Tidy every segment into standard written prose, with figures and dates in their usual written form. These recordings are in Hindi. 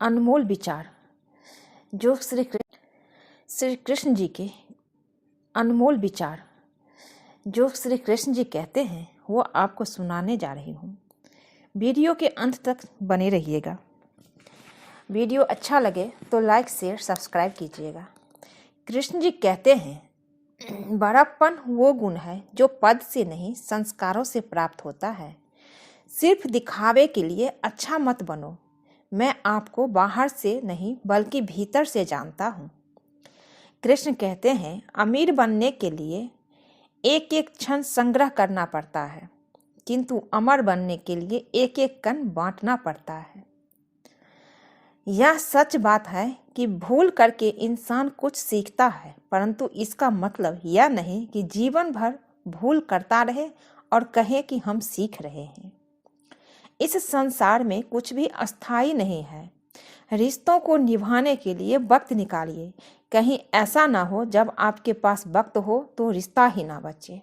अनमोल विचार जो श्री कृष्ण जी के अनमोल विचार जो श्री कृष्ण जी कहते हैं वो आपको सुनाने जा रही हूँ। वीडियो के अंत तक बने रहिएगा। वीडियो अच्छा लगे तो लाइक शेयर सब्सक्राइब कीजिएगा। कृष्ण जी कहते हैं, बड़प्पन वो गुण है जो पद से नहीं संस्कारों से प्राप्त होता है। सिर्फ दिखावे के लिए अच्छा मत बनो। मैं आपको बाहर से नहीं बल्कि भीतर से जानता हूँ। कृष्ण कहते हैं, अमीर बनने के लिए एक एक क्षण संग्रह करना पड़ता है, किंतु अमर बनने के लिए एक एक कण बांटना पड़ता है। यह सच बात है कि भूल करके इंसान कुछ सीखता है, परंतु इसका मतलब यह नहीं कि जीवन भर भूल करता रहे और कहे कि हम सीख रहे हैं। इस संसार में कुछ भी अस्थायी नहीं है। रिश्तों को निभाने के लिए वक्त निकालिए। कहीं ऐसा ना हो जब आपके पास वक्त हो तो रिश्ता ही ना बचे।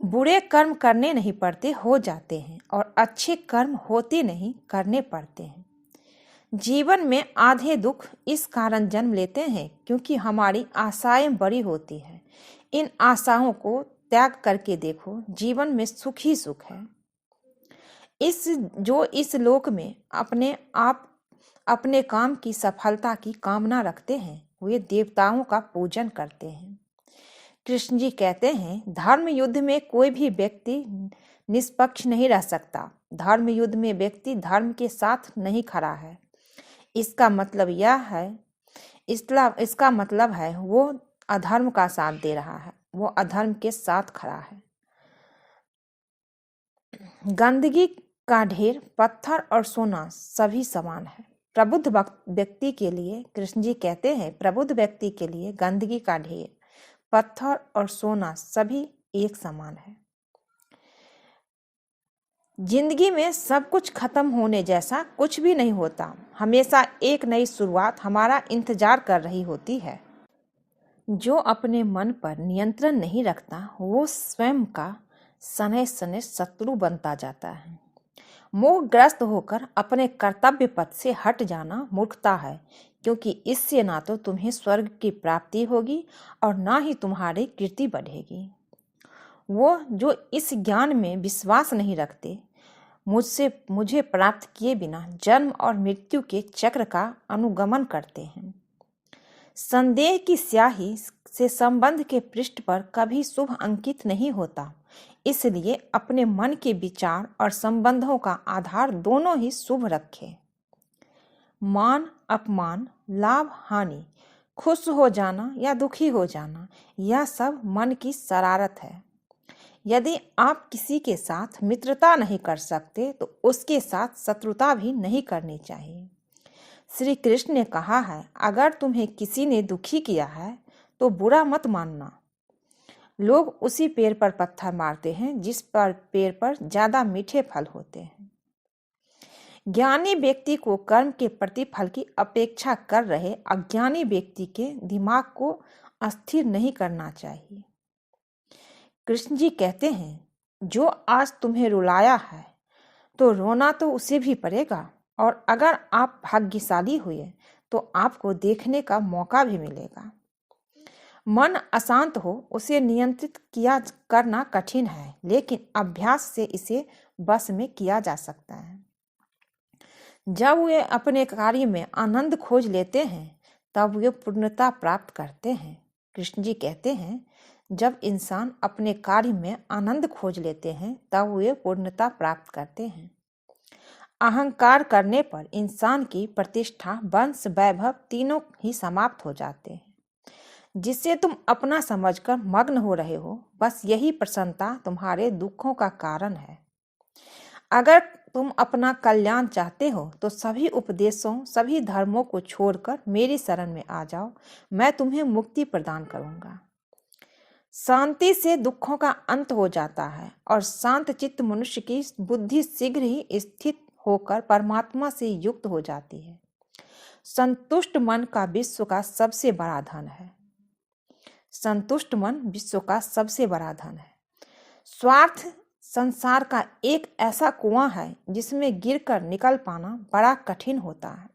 बुरे कर्म करने नहीं पड़ते, हो जाते हैं, और अच्छे कर्म होते नहीं, करने पड़ते हैं। जीवन में आधे दुख इस कारण जन्म लेते हैं क्योंकि हमारी आशाएं बड़ी होती हैं। इन आशाओं को त्याग करके देखो, जीवन में सुख ही सुख है। इस लोक में अपने काम की सफलता की कामना रखते हैं, वे देवताओं का पूजन करते हैं। कृष्ण जी कहते हैं, धर्म युद्ध में कोई भी व्यक्ति निष्पक्ष नहीं रह सकता। धर्म युद्ध में व्यक्ति धर्म के साथ नहीं खड़ा है। इसका मतलब है वो अधर्म का साथ दे रहा है, वो अधर्म के साथ खड़ा है। गंदगी का ढेर, पत्थर और सोना सभी समान है। प्रबुद्ध व्यक्ति के लिए कृष्ण जी कहते हैं, प्रबुद्ध व्यक्ति के लिए गंदगी का ढेर, पत्थर और सोना सभी एक समान है। जिंदगी में सब कुछ खत्म होने जैसा कुछ भी नहीं होता। हमेशा एक नई शुरुआत हमारा इंतजार कर रही होती है। जो अपने मन पर नियंत्रण नहीं रखता वो स्वयं का सने सने शत्रु बनता जाता है। मोहग्रस्त होकर अपने कर्तव्य पथ से हट जाना मूर्खता है, क्योंकि इससे ना तो तुम्हें स्वर्ग की प्राप्ति होगी और ना ही तुम्हारी कीर्ति बढ़ेगी। वो जो इस ज्ञान में विश्वास नहीं रखते, मुझे प्राप्त किए बिना जन्म और मृत्यु के चक्र का अनुगमन करते हैं। संदेह की स्याही से संबंध के पृष्ठ पर कभी शुभ अंकित नहीं होता। इसलिए अपने मन के विचार और संबंधों का आधार दोनों ही शुभ रखें। मान अपमान, लाभ हानि, खुश हो जाना या दुखी हो जाना, यह सब मन की शरारत है। यदि आप किसी के साथ मित्रता नहीं कर सकते तो उसके साथ शत्रुता भी नहीं करनी चाहिए। श्री कृष्ण ने कहा है, अगर तुम्हें किसी ने दुखी किया है तो बुरा मत मानना। लोग उसी पेड़ पर पत्थर मारते हैं जिस पर पेड़ पर ज्यादा मीठे फल होते हैं। ज्ञानी व्यक्ति को कर्म के प्रतिफल की अपेक्षा कर रहे अज्ञानी व्यक्ति के दिमाग को अस्थिर नहीं करना चाहिए। कृष्ण जी कहते हैं, जो आज तुम्हें रुलाया है तो रोना तो उसे भी पड़ेगा, और अगर आप भाग्यशाली हुए तो आपको देखने का मौका भी मिलेगा। मन अशांत हो उसे नियंत्रित करना कठिन है, लेकिन अभ्यास से इसे बस में किया जा सकता है। जब वे अपने कार्य में आनंद खोज लेते हैं तब वे पूर्णता प्राप्त करते हैं। कृष्ण जी कहते हैं, जब इंसान अपने कार्य में आनंद खोज लेते हैं तब वे पूर्णता प्राप्त करते हैं। अहंकार करने पर इंसान की प्रतिष्ठा, वंश, वैभव तीनों ही समाप्त हो जाते हैं। जिसे तुम अपना समझकर मग्न हो रहे हो, बस यही प्रसन्नता तुम्हारे दुखों का कारण है। अगर तुम अपना कल्याण चाहते हो तो सभी उपदेशों, सभी धर्मों को छोड़कर मेरी शरण में आ जाओ, मैं तुम्हें मुक्ति प्रदान करूंगा। शांति से दुखों का अंत हो जाता है और शांत चित्त मनुष्य की बुद्धि शीघ्र ही स्थित होकर परमात्मा से युक्त हो जाती है। संतुष्ट मन का विश्व का सबसे बड़ा धन है। संतुष्ट मन विश्व का सबसे बड़ा धन है। स्वार्थ संसार का एक ऐसा कुआं है जिसमें गिरकर निकल पाना बड़ा कठिन होता है।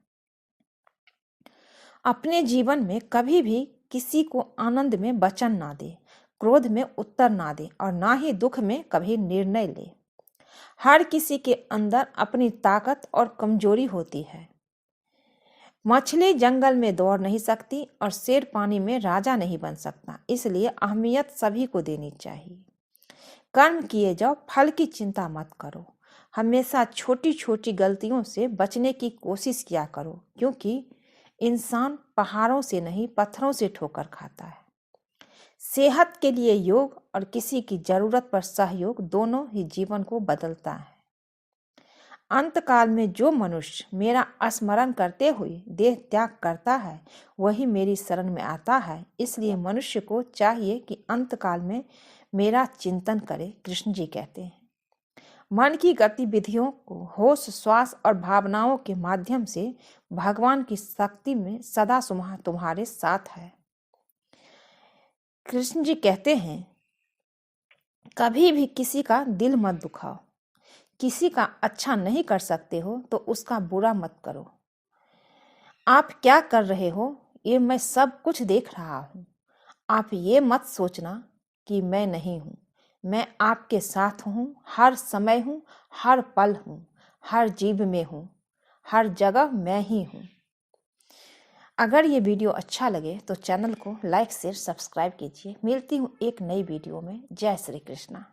अपने जीवन में कभी भी किसी को आनंद में वचन ना दे, क्रोध में उत्तर ना दे और ना ही दुख में कभी निर्णय ले। हर किसी के अंदर अपनी ताकत और कमजोरी होती है। मछली जंगल में दौड़ नहीं सकती और शेर पानी में राजा नहीं बन सकता, इसलिए अहमियत सभी को देनी चाहिए। कर्म किए जाओ, फल की चिंता मत करो। हमेशा छोटी छोटी गलतियों से बचने की कोशिश किया करो, क्योंकि इंसान पहाड़ों से नहीं पत्थरों से ठोकर खाता है। सेहत के लिए योग और किसी की जरूरत पर सहयोग दोनों ही जीवन को बदलता है। अंतकाल में जो मनुष्य मेरा स्मरण करते हुए देह त्याग करता है वही मेरी शरण में आता है। इसलिए मनुष्य को चाहिए कि अंतकाल में मेरा चिंतन करे। कृष्ण जी कहते हैं, मन की गतिविधियों को होश, श्वास और भावनाओं के माध्यम से भगवान की शक्ति में सदा तुम्हारे साथ है। कृष्ण जी कहते हैं, कभी भी किसी का दिल मत दुखाओ। किसी का अच्छा नहीं कर सकते हो तो उसका बुरा मत करो। आप क्या कर रहे हो ये मैं सब कुछ देख रहा हूँ। आप ये मत सोचना कि मैं नहीं हूँ। मैं आपके साथ हूँ, हर समय हूँ, हर पल हूँ, हर जीव में हूँ, हर जगह मैं ही हूँ। अगर ये वीडियो अच्छा लगे तो चैनल को लाइक शेयर सब्सक्राइब कीजिए। मिलती हूँ एक नई वीडियो में। जय श्री कृष्णा।